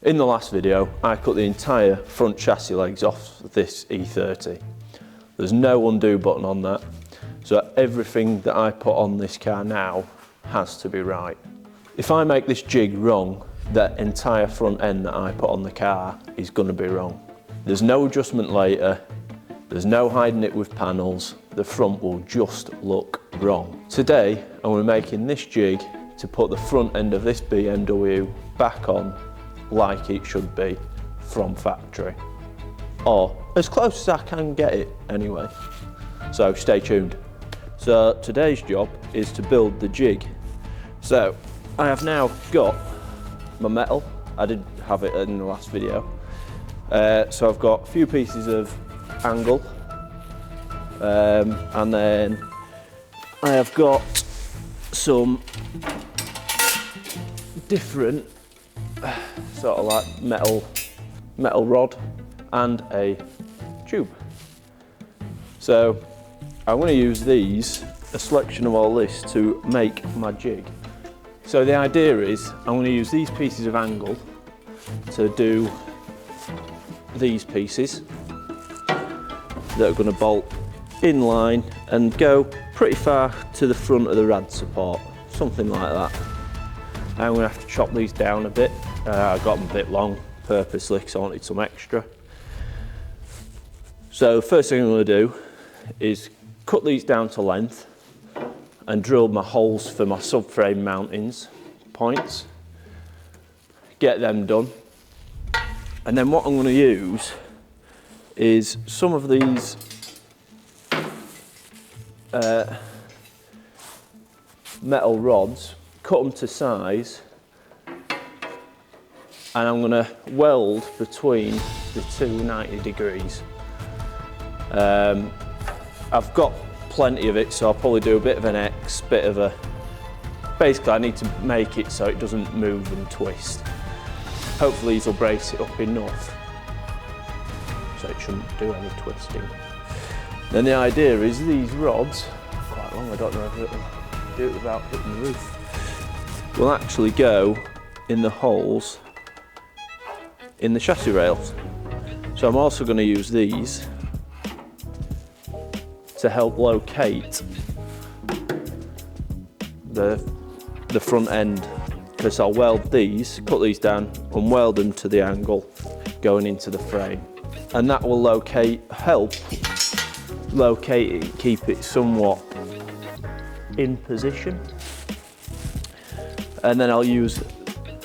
In the last video, I cut the entire front chassis legs off this E30. There's no undo button on that, so everything that I put on this car now has to be right. If I make this jig wrong, that entire front end that I put on the car is going to be wrong. There's no adjustment later, there's no hiding it with panels, the front will just look wrong. Today, I'm going to be making this jig to put the front end of this BMW back on like it should be from factory, or as close as I can get it anyway. So stay tuned. So today's job is to build the jig. So I have now got my metal. I did have it in the last video. So I've got a few pieces of angle, and then I have got some different sort of like metal rod and a tube. So I'm going to use these, a selection of all this, to make my jig. So the idea is I'm going to use these pieces of angle to do these pieces that are going to bolt in line and go pretty far to the front of the rad support, something like that. I'm going to have to chop these down a bit. I got them a bit long purposely because I wanted some extra. So first thing I'm going to do is cut these down to length and drill my holes for my subframe mountings points. Get them done. And then what I'm going to use is some of these metal rods, cut them to size, and I'm going to weld between the two 90 degrees. I've got plenty of it, so I'll probably do a bit of an X, bit of a... Basically I need to make it so it doesn't move and twist. Hopefully these will brace it up enough so it shouldn't do any twisting. Then the idea is these rods, quite long, I don't know if it'll do it without hitting the roof, will actually go in the holes in the chassis rails. So I'm also going to use these to help locate the front end, because I'll weld these, cut these down and weld them to the angle going into the frame, and that will help locate it, keep it somewhat in position. And then I'll use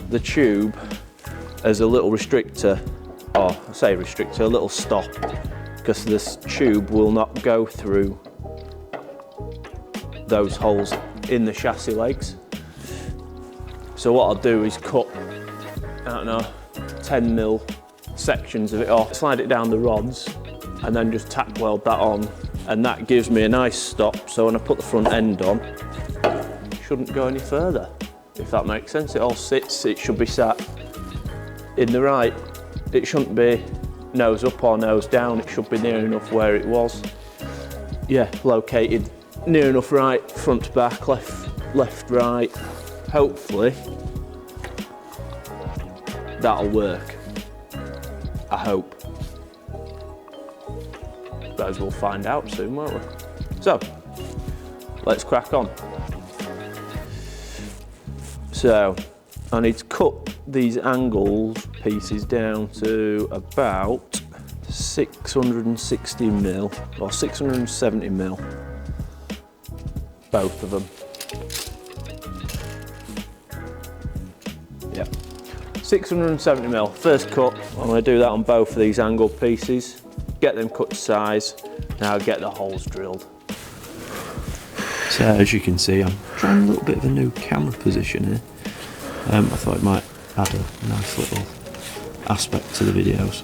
the tube as a little restrictor, or I say restrictor, a little stop, because this tube will not go through those holes in the chassis legs. So what I'll do is cut, I don't know, 10mm sections of it off, slide it down the rods, and then just tack weld that on, and that gives me a nice stop, so when I put the front end on, it shouldn't go any further, if that makes sense. It all sits, it should be sat in the right, it shouldn't be nose up or nose down, it should be near enough where it was. Yeah, located near enough right, front to back, left, right. Hopefully that'll work, I hope. Suppose we'll find out soon, won't we? So, let's crack on. So, I need to cut these angled pieces down to about 660mm or 670mm, both of them. Yeah, 670mm, first cut. I'm going to do that on both of these angled pieces, get them cut to size, now I'll get the holes drilled. So as you can see, I'm trying a little bit of a new camera position here. I thought it might add a nice little aspect to the videos.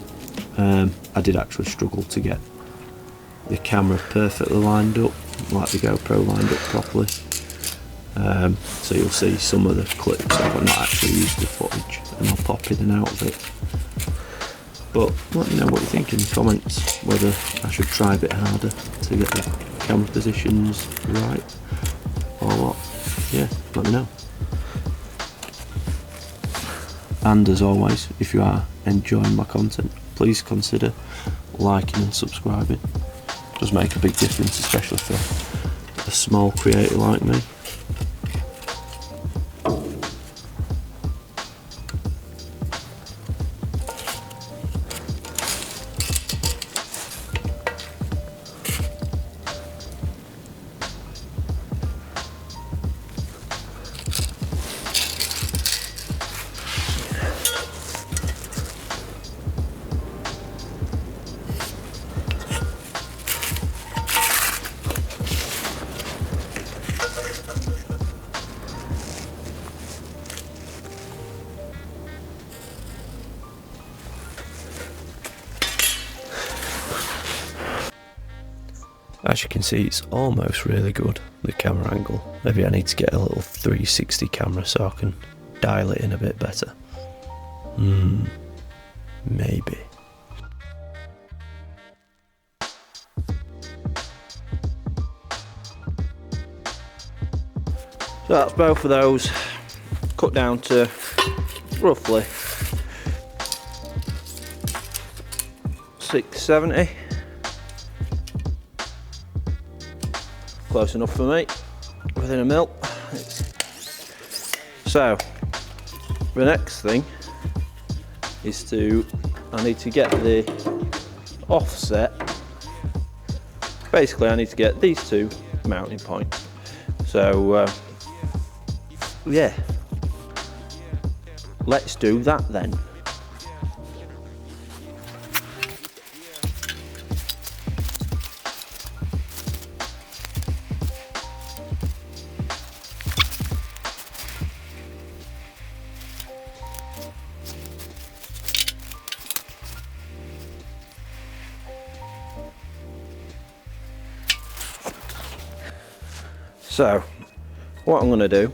I did actually struggle to get the camera perfectly lined up, like the GoPro lined up properly. So you'll see some of the clips I've not actually used the footage, and I'll pop in and out of it. But let me know what you think in the comments, whether I should try a bit harder to get the camera positions right or what. Yeah, let me know. And as always, if you are enjoying my content, please consider liking and subscribing. It does make a big difference, especially for a small creator like me. As you can see, it's almost really good, the camera angle. Maybe I need to get a little 360 camera so I can dial it in a bit better. Maybe. So that's both of those cut down to roughly 670. Close enough for me, within a mil. So the next thing is I need to get the offset. Basically I need to get these two mounting points. So yeah, let's do that then. So what I'm going to do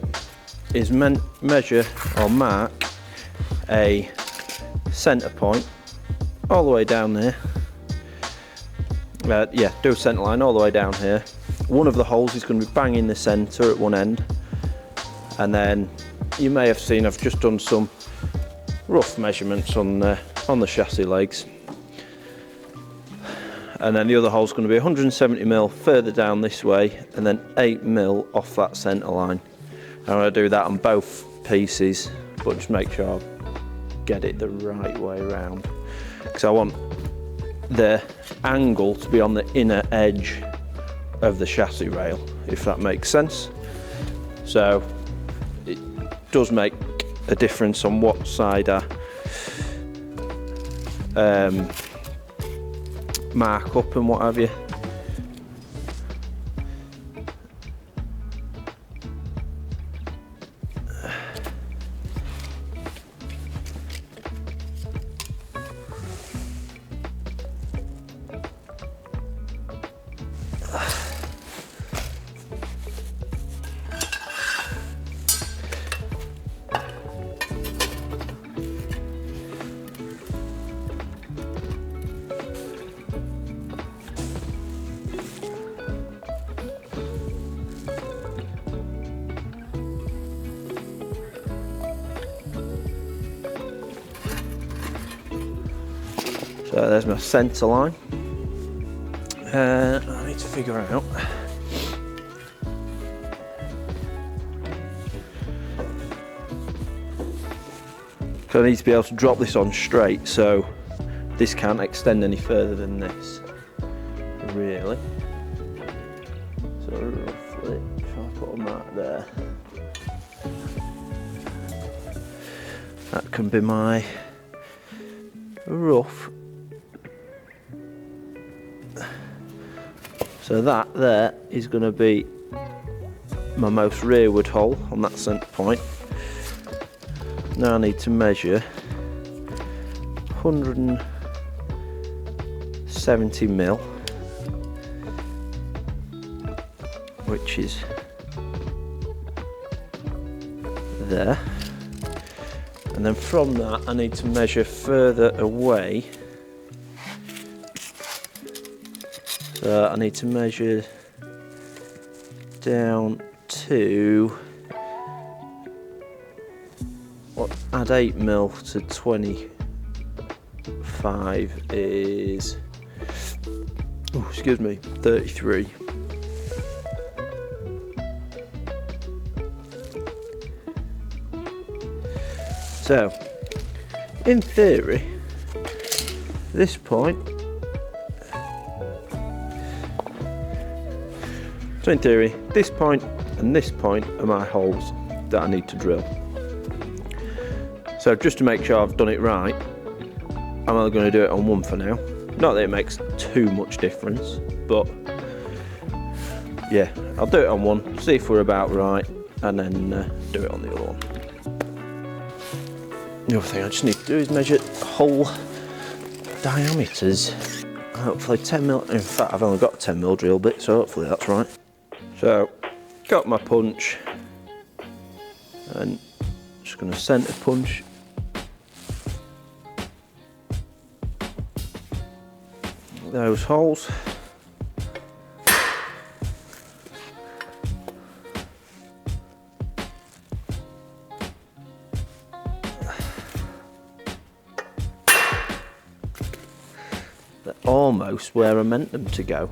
is measure or mark a centre point all the way down there. Yeah, do a centre line all the way down here. One of the holes is going to be bang in the centre at one end, and then you may have seen I've just done some rough measurements on the chassis legs. And then the other hole's going to be 170mm further down this way, and then 8mm off that centre line. I'm going to do that on both pieces, but just make sure I get it the right way around, because I want the angle to be on the inner edge of the chassis rail, if that makes sense. So it does make a difference on what side I mark up and what have you. So there's my centre line. I need to figure out so I need to be able to drop this on straight, so this can't extend any further than this, really. So roughly, if I put a mark there, that can be my rough. So that there is going to be my most rearward hole on that centre point. Now I need to measure 170mm, which is there. And then from that I need to measure further away. So I need to measure down to what add 8mm to 25 is, oh, excuse me, 33. So, in theory, this point, so in theory, this point and this point are my holes that I need to drill. So just to make sure I've done it right, I'm only going to do it on one for now. Not that it makes too much difference, but yeah, I'll do it on one, see if we're about right, and then do it on the other one. The other thing I just need to do is measure hole diameters. Hopefully 10mm, in fact I've only got a 10mm drill bit, so hopefully that's right. So, got my punch, and just going to centre punch those holes. They're almost where I meant them to go.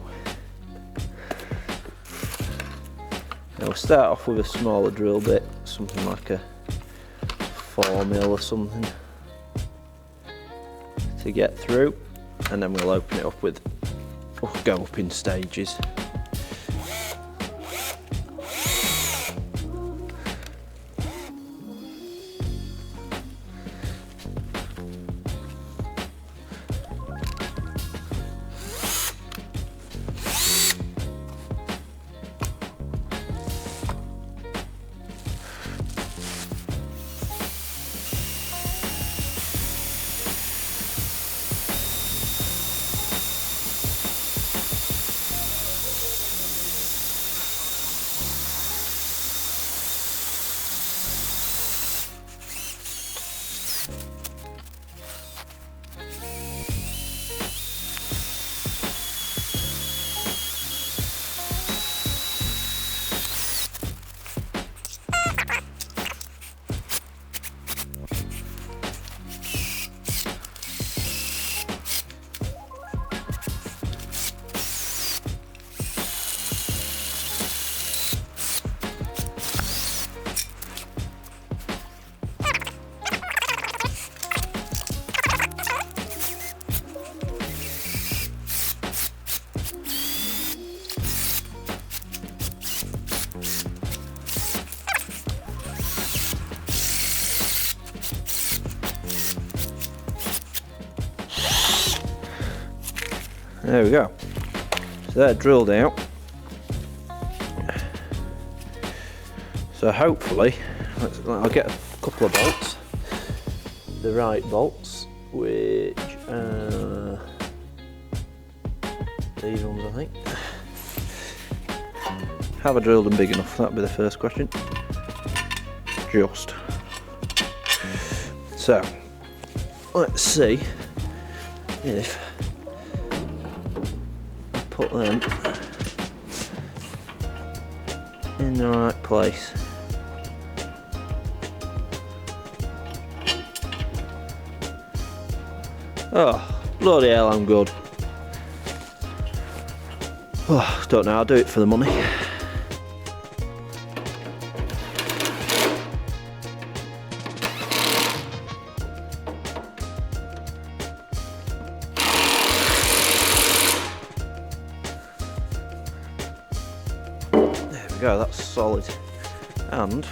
Now we'll start off with a smaller drill bit, something like a 4mm or something to get through, and then we'll open it up with, we'll go up in stages. There we go. So they're drilled out. So hopefully, I'll get a couple of bolts. The right bolts, which these ones I think. Have I drilled them big enough? That'd be the first question. Just. So, let's see if put them in the right place. Oh, bloody hell, I'm good. Oh, don't know, I'll do it for the money. Go, that's solid, and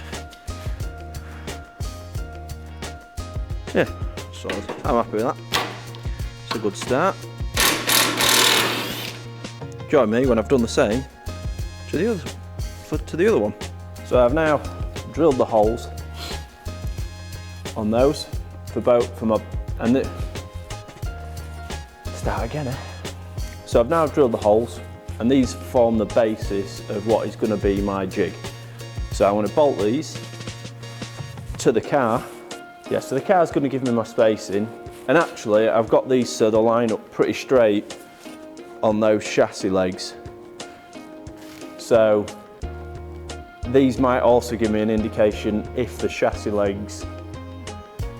yeah, solid. I'm happy with that. It's a good start. Join me when I've done the same to the other one. So I've now drilled the holes on those for both for my start again. So I've now drilled the holes, and these form the basis of what is going to be my jig. So I'm going to bolt these to the car. Yeah, so the car's going to give me my spacing, and actually I've got these so they'll line up pretty straight on those chassis legs. So these might also give me an indication if the chassis legs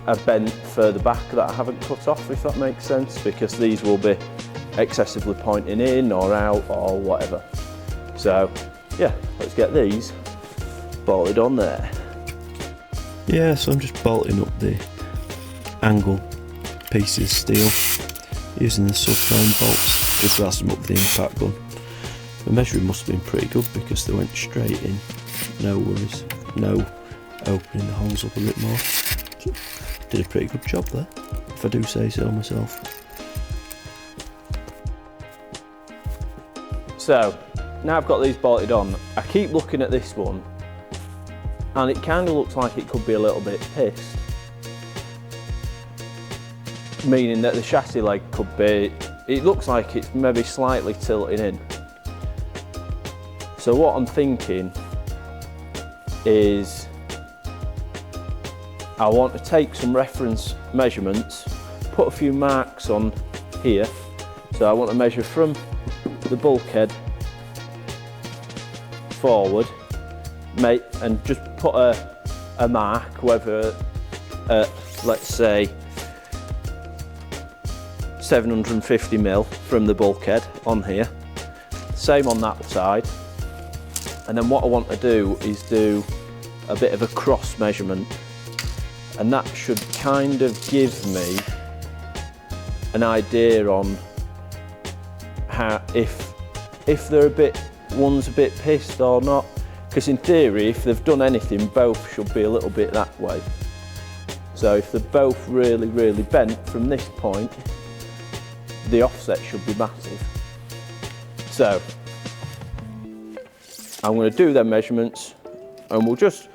a bent further back that I haven't cut off, if that makes sense, because these will be excessively pointing in or out or whatever. So yeah, let's get these bolted on there. Yeah, so I'm just bolting up the angle pieces of steel using the subframe bolts, just rast them up with the impact gun. The measuring must have been pretty good because they went straight in, no worries, no opening the holes up a bit more. So, did a pretty good job there, if I do say so myself. So now I've got these bolted on, I keep looking at this one and it kind of looks like it could be a little bit pissed, meaning that the chassis leg could be, it looks like it's maybe slightly tilting in. So what I'm thinking is I want to take some reference measurements, put a few marks on here. So I want to measure from the bulkhead forward, and just put a mark, whether at, let's say, 750mm from the bulkhead on here. Same on that side. And then what I want to do is do a bit of a cross measurement, and that should kind of give me an idea on how, if they're one's a bit pissed or not. Because in theory, if they've done anything, both should be a little bit that way. So if they're both really, really bent from this point, the offset should be massive. So I'm going to do their measurements, and we'll just,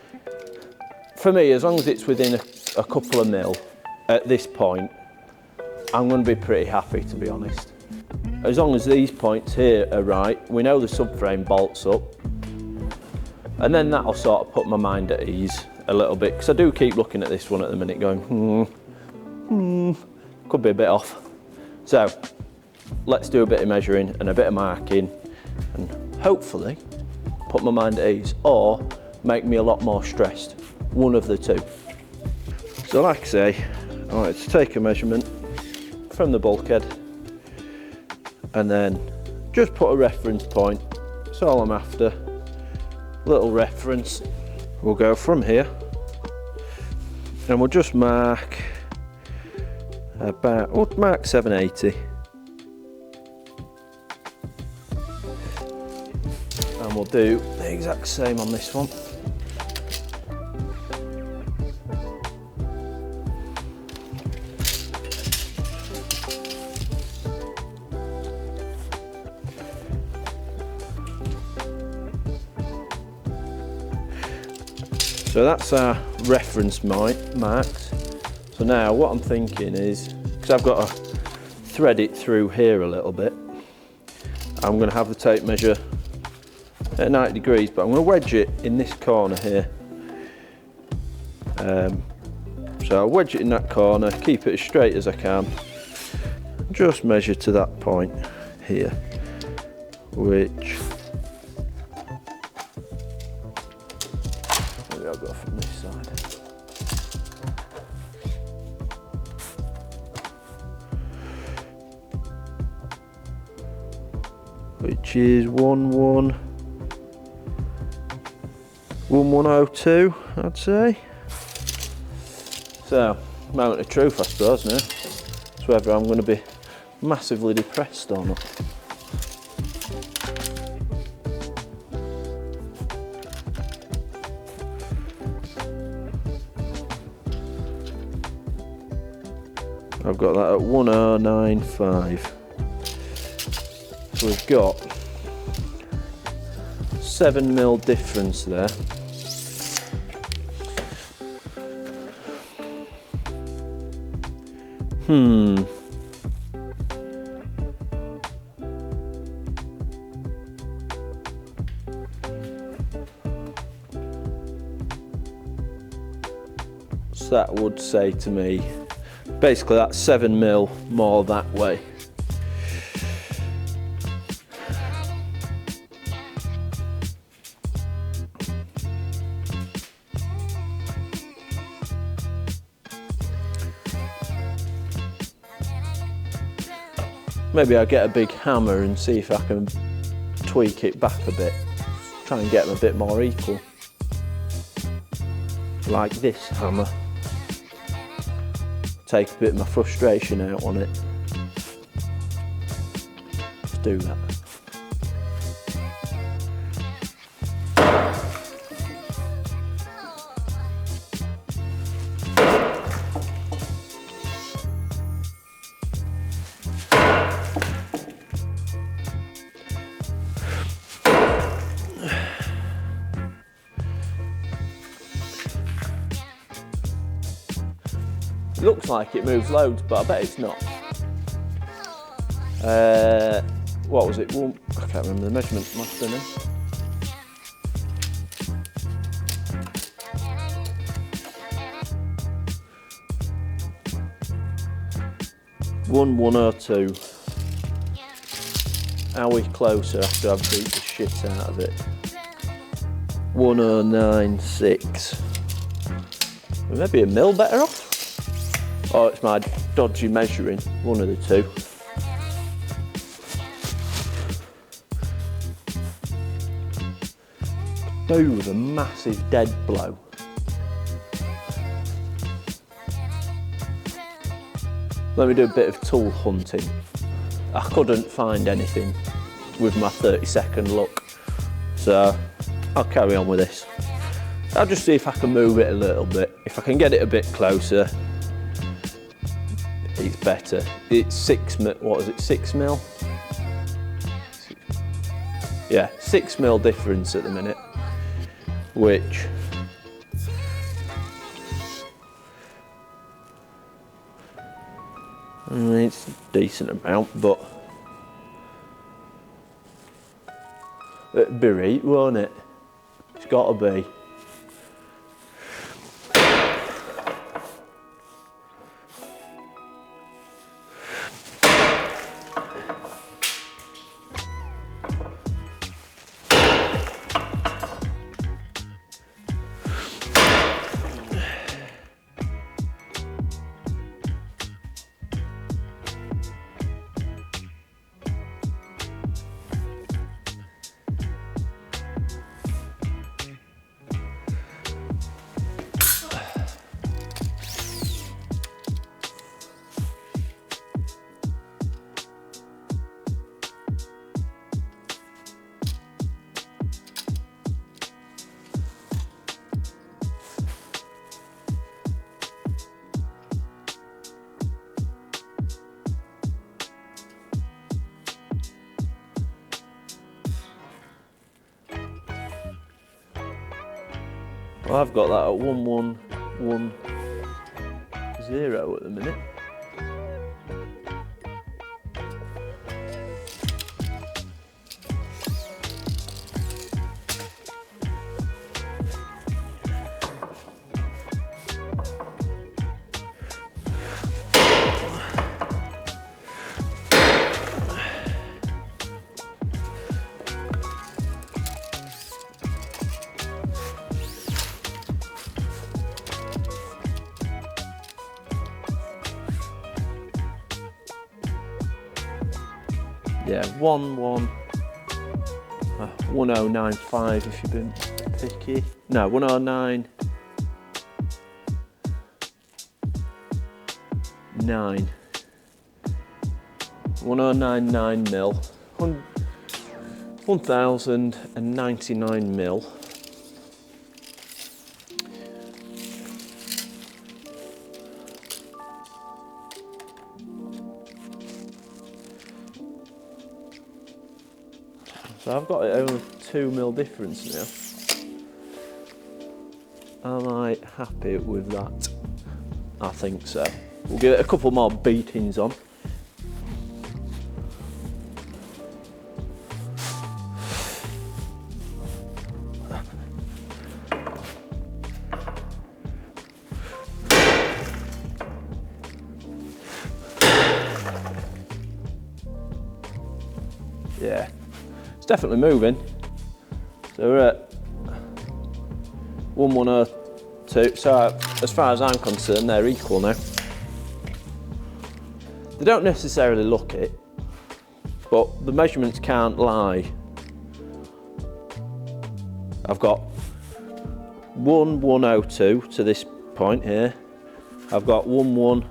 for me, as long as it's within a couple of mil at this point, I'm going to be pretty happy, to be honest. As long as these points here are right, we know the subframe bolts up, and then that'll sort of put my mind at ease a little bit, because I do keep looking at this one at the minute going, could be a bit off. So let's do a bit of measuring and a bit of marking, and hopefully put my mind at ease, or make me a lot more stressed. One of the two. So like I say, I wanted to take a measurement from the bulkhead and then just put a reference point. That's all I'm after. Little reference. We'll go from here and we'll just mark about, we'll mark 780. And we'll do the exact same on this one. So that's our reference marks. So now what I'm thinking is, because I've got to thread it through here a little bit, I'm going to have the tape measure at 90 degrees, but I'm going to wedge it in this corner here. So I'll wedge it in that corner, keep it as straight as I can, just measure to that point here, which maybe I'll go from this side. Which is 1102, I'd say. So, moment of truth, I suppose now. It's whether I'm going to be massively depressed or not. I've got that at 1095. So we've got 7mm difference there. So that would say to me, basically that's 7mm more that way. Maybe I'll get a big hammer and see if I can tweak it back a bit. Try and get them a bit more equal. Like this hammer. Take a bit of my frustration out on it. Let's do that. It looks like it moves loads, but I bet it's not. What was it? Well, I can't remember the measurement. Must have been 102. How are we closer after I've beat the shit out of it? 109.6. Maybe a mil better off? Oh, it's my dodgy measuring, one of the two. Do with a massive dead blow. Let me do a bit of tool hunting. I couldn't find anything with my 30-second look, so I'll carry on with this. I'll just see if I can move it a little bit. If I can get it a bit closer, it's better. It's 6 mil, what is it, 6 mil? Yeah, 6 mil difference at the minute, which I mean, it's a decent amount, but it'd be right, won't it? It's got to be. Well, I've got that at 1110 at the minute. Yeah, 1095 if you've been picky. No, 109.9. 1099 mil. 1099 mil. So I've got it over 2 mil difference now. Am I happy with that? I think so. We'll give it a couple more beatings on. Yeah. Definitely moving. So we're at 1102. So as far as I'm concerned, they're equal now. They don't necessarily look it, but the measurements can't lie. I've got 1102 to this point here. I've got 1101,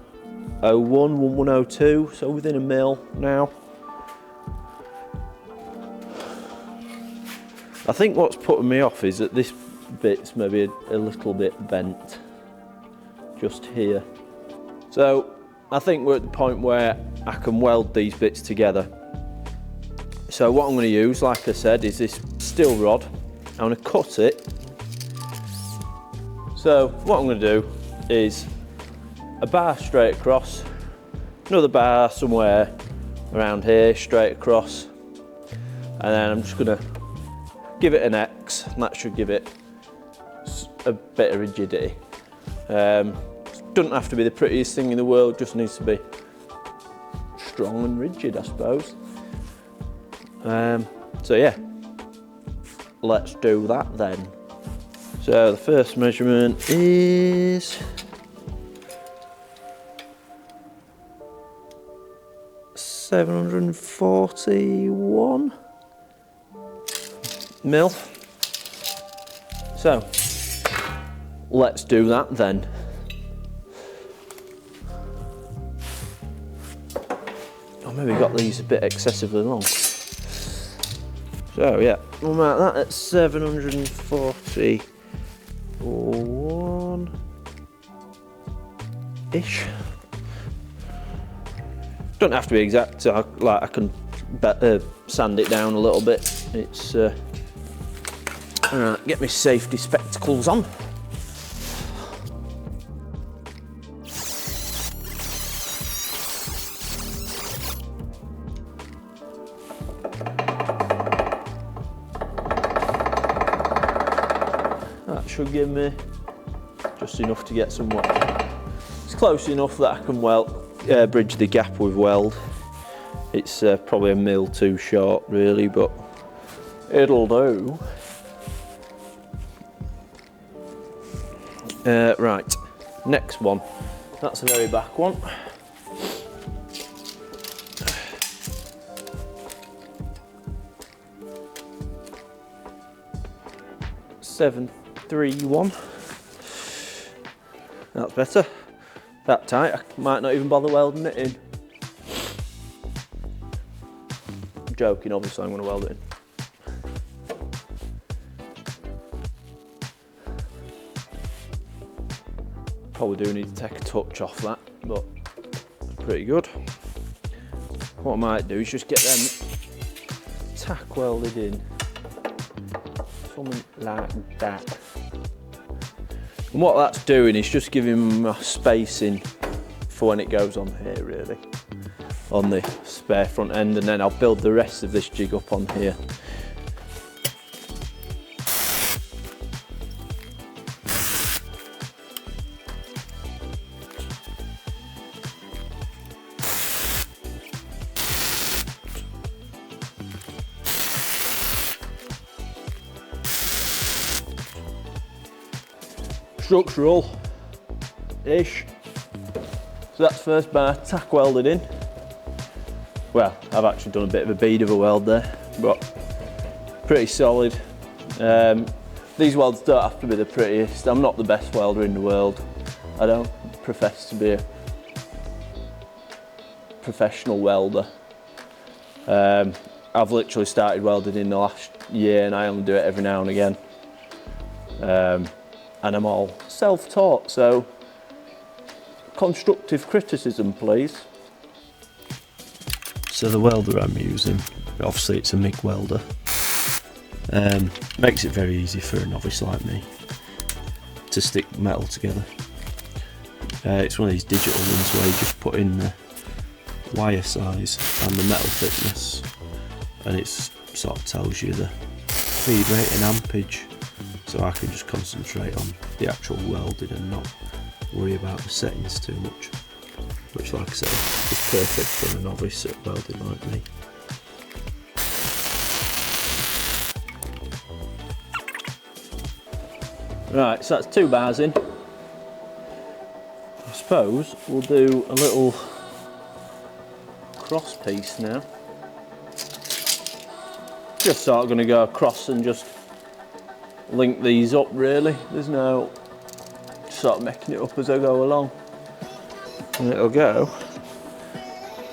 1102, so within a mil now. I think what's putting me off is that this bit's maybe a little bit bent, just here. So I think we're at the point where I can weld these bits together. So what I'm going to use, like I said, is this steel rod. I'm going to cut it. So what I'm going to do is a bar straight across, another bar somewhere around here straight across, and then I'm just going to give it an X, and that should give it a bit of rigidity. Doesn't have to be the prettiest thing in the world, just needs to be strong and rigid, I suppose. So yeah, let's do that then. So the first measurement is 741 mil. So let's do that then. I maybe got these a bit excessively long. So yeah, we'll mark that at 741-ish. Don't have to be exact, I can sand it down a little bit. It's alright, get my safety spectacles on. That should give me just enough to get some weld. It's close enough that I can bridge the gap with weld. It's probably a mil too short really, but it'll do. Right, next one. That's the very back one. (731). That's better. That tight, I might not even bother welding it in. I'm joking, obviously I'm going to weld it in. Probably do need to take a touch off that, but it's pretty good. What I might do is just get them tack welded in. Something like that. And what that's doing is just giving my spacing for when it goes on here really, on the spare front end, and then I'll build the rest of this jig up on here. Structural-ish. So that's first bar tack welded in. Well, I've actually done a bit of a bead of a weld there, but pretty solid. These welds don't have to be the prettiest. I'm not the best welder in the world. I don't profess to be a professional welder. I've literally started welding in the last year and I only do it every now and again. And I'm all self-taught, so constructive criticism, please. So the welder I'm using, obviously it's a MIG welder. Makes it very easy for a novice like me to stick metal together. It's one of these digital ones where you just put in the wire size and the metal thickness, and it sort of tells you the feed rate and ampage, so I can just concentrate on the actual welding and not worry about the settings too much, which, like I said, is perfect for a novice at welding like me. Right, so that's 2 bars in. I suppose we'll do a little cross piece now. just sort of going to go across and just link these up really. There's no sort of making it up as I go along. And it'll go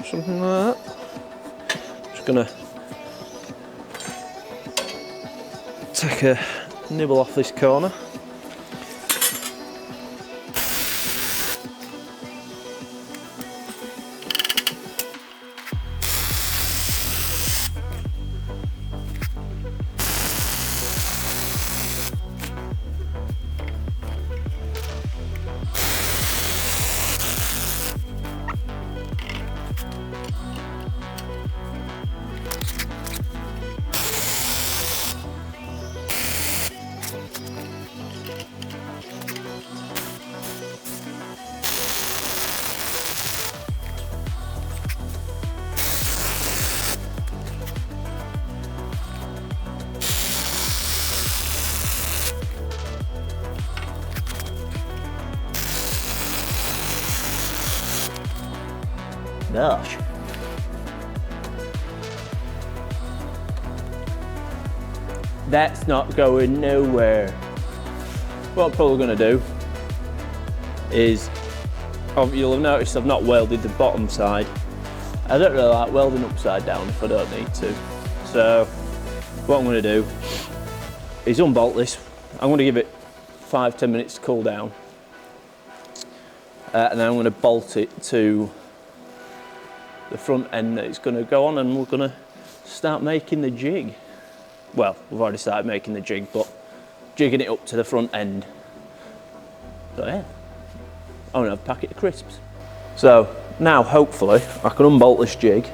something like that. Just going to take a nibble off this corner. Gosh. That's not going nowhere. What I'm probably going to do is, you'll have noticed I've not welded the bottom side. I don't really like welding upside down if I don't need to. So what I'm going to do is unbolt this. I'm going to give it 5-10 minutes to cool down. And then I'm going to bolt it to the front end that it's going to go on, and we're going to start making the jig. Well, we've already started making the jig, but jigging it up to the front end. So yeah, I'm going to have a packet of crisps. So now hopefully I can unbolt this jig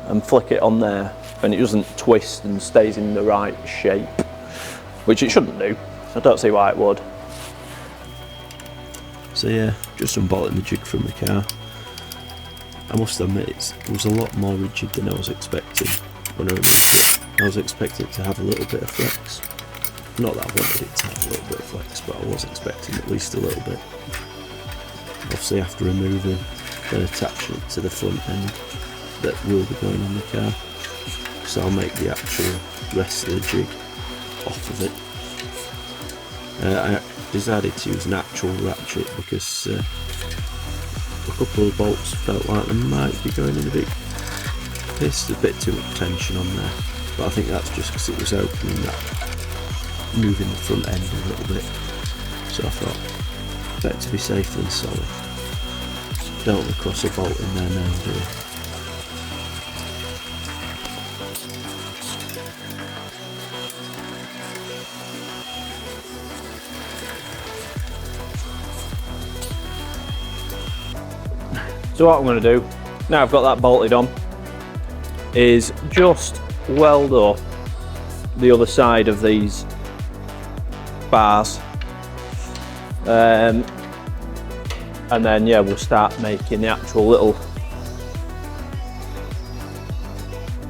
and flick it on there and it doesn't twist and stays in the right shape, which it shouldn't do. I don't see why it would. So yeah, just unbolting the jig from the car. I must admit it was a lot more rigid than I was expecting when I removed it. I was expecting it to have a little bit of flex. Not that I wanted it to have a little bit of flex, but I was expecting at least a little bit. Obviously after removing, then attaching it to the front end that will be going on the car. So I'll make the actual rest of the jig off of it. I decided to use an actual ratchet because a couple of bolts felt like they might be going in a bit pissed, a bit too much tension on there, but I think that's just because it was opening that, moving the front end a little bit, so I thought better to be safe than sorry. Don't want to cross a bolt in there now, do I? So what I'm going to do, now I've got that bolted on, is just weld up the other side of these bars. And then yeah, we'll start making the actual little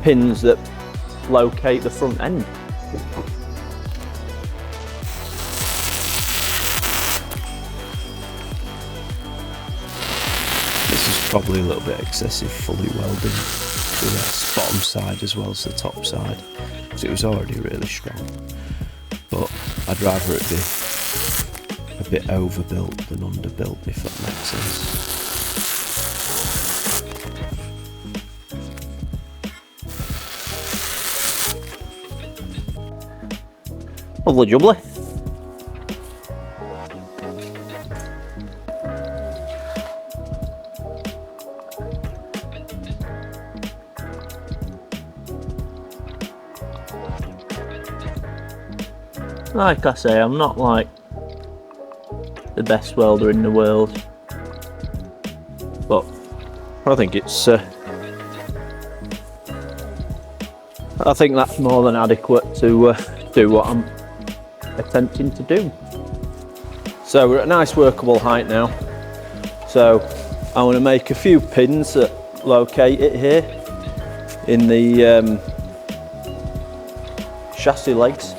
pins that locate the front end. Probably a little bit excessive fully welding to the bottom side as well as the top side, because it was already really strong, but I'd rather it be a bit overbuilt than underbuilt, if that makes sense. Lovely jubbly. Like I say, I'm not like the best welder in the world, but I think it's I think that's more than adequate to do what I'm attempting to do. So we're at a nice workable height now, so I want to make a few pins that locate it here in the chassis legs.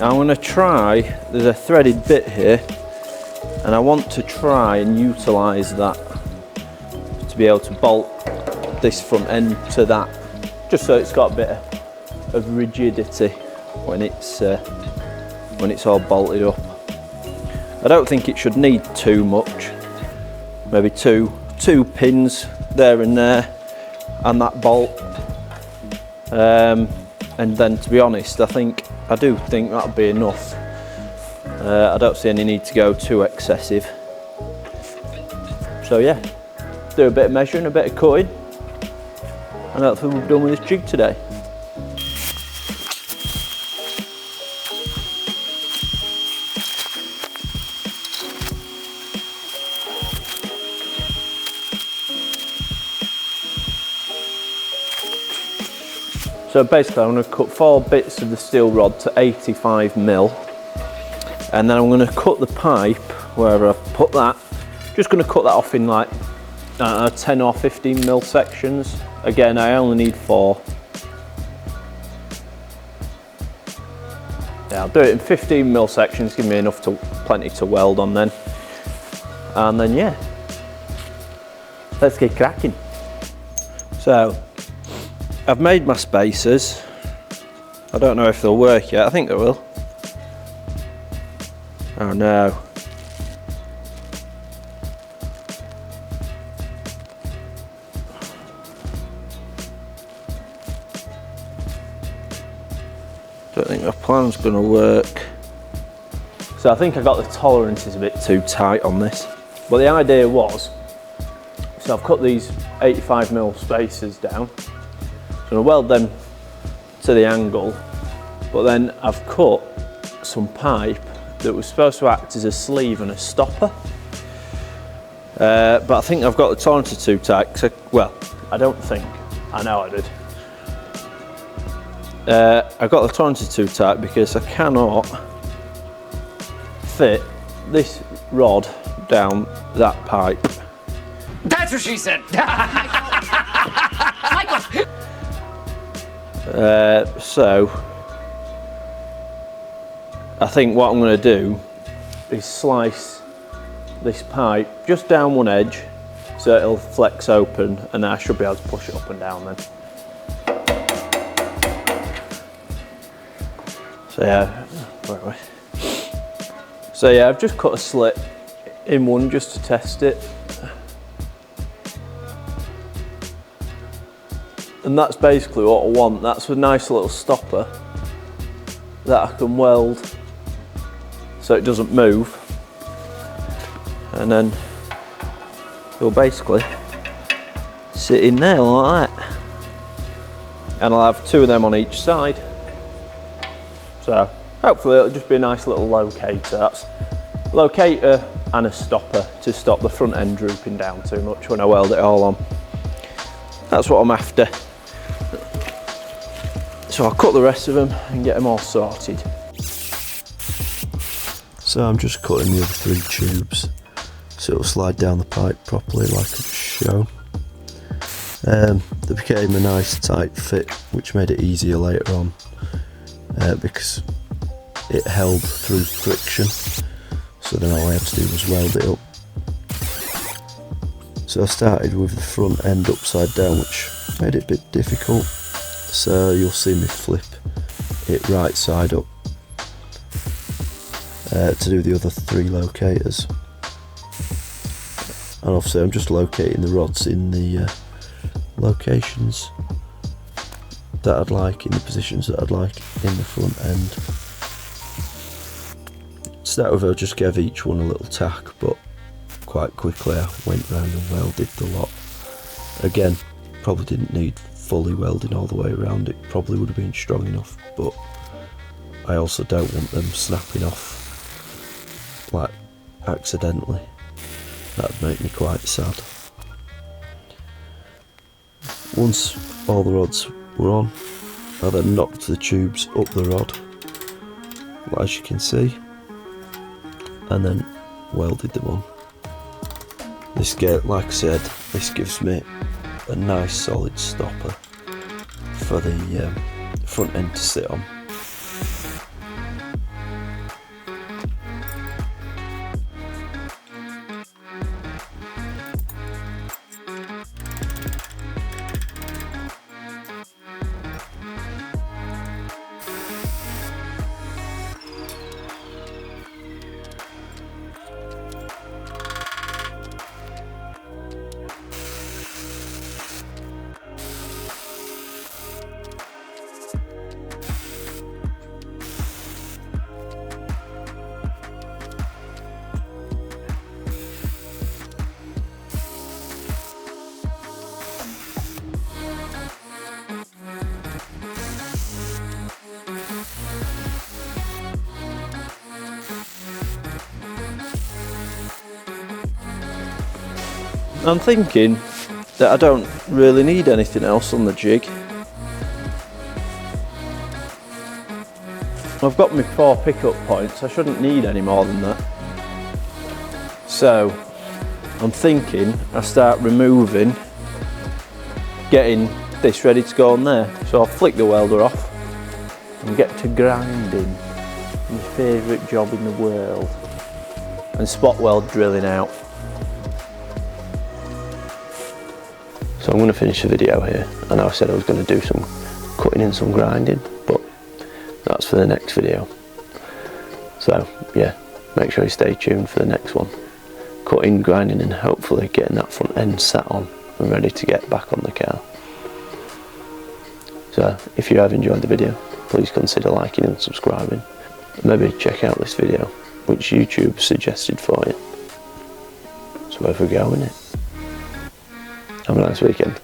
I'm going to try, there's a threaded bit here, and I want to try and utilise that to be able to bolt this front end to that, just so it's got a bit of of rigidity when it's all bolted up. I don't think it should need too much. Maybe two pins there and there, and that bolt. And then, to be honest, I do think that'll be enough. I don't see any need to go too excessive. So yeah, do a bit of measuring, a bit of cutting, and that's what we've done with this jig today. So basically I'm going to cut 4 bits of the steel rod to 85mm, and then I'm going to cut the pipe wherever I've put that. Just going to cut that off in like 10 or 15mm sections. Again, I only need 4. Yeah, I'll do it in 15mm sections, give me enough plenty to weld on then. And then yeah, let's get cracking. So I've made my spacers. I don't know if they'll work yet. I think they will. Oh no. Don't think my plan's gonna work. So I think I got the tolerances a bit too tight on this. But the idea was, so I've cut these 85mm spacers down. So I'm going to weld them to the angle, but then I've cut some pipe that was supposed to act as a sleeve and a stopper. But I think I've got the tolerances too tight. Well, I don't think, I know I did. I got the tolerances too tight because I cannot fit this rod down that pipe. That's what she said. So I think what I'm going to do is slice this pipe just down one edge so it'll flex open, and then I should be able to push it up and down then. So yeah, I've just cut a slit in one just to test it. And that's basically what I want. That's a nice little stopper that I can weld so it doesn't move. And then it'll basically sit in there like that. And I'll have 2 of them on each side. So hopefully it'll just be a nice little locator. That's a locator and a stopper to stop the front end drooping down too much when I weld it all on. That's what I'm after. So I'll cut the rest of them and get them all sorted. So I'm just cutting the other 3 tubes so it'll slide down the pipe properly like I've shown. They became a nice tight fit, which made it easier later on because it held through friction. So then all I had to do was weld it up. So I started with the front end upside down, which made it a bit difficult. So you'll see me flip it right side up to do the other 3 locators. And obviously I'm just locating the rods in the locations that I'd like, in the positions that I'd like in the front end. To start with, I just gave each one a little tack, but quite quickly I went round and welded the lot. Again, probably didn't need fully welding all the way around, it probably would have been strong enough, but I also don't want them snapping off like accidentally. That'd make me quite sad. Once all the rods were on, I then knocked the tubes up the rod, as you can see, and then welded them on. This like I said, this gives me a nice solid stopper for the front end to sit on. I'm thinking that I don't really need anything else on the jig. I've got my 4 pickup points, I shouldn't need any more than that. So I'm thinking I start removing, getting this ready to go on there. So I'll flick the welder off and get to grinding, my favourite job in the world, and spot weld drilling out. So I'm going to finish the video here. I know I said I was going to do some cutting and some grinding, but that's for the next video. So yeah, make sure you stay tuned for the next one. Cutting, grinding, and hopefully getting that front end sat on and ready to get back on the car. So if you have enjoyed the video, please consider liking and subscribing. Maybe check out this video which YouTube suggested for you. So where we go, innit? Have a nice weekend.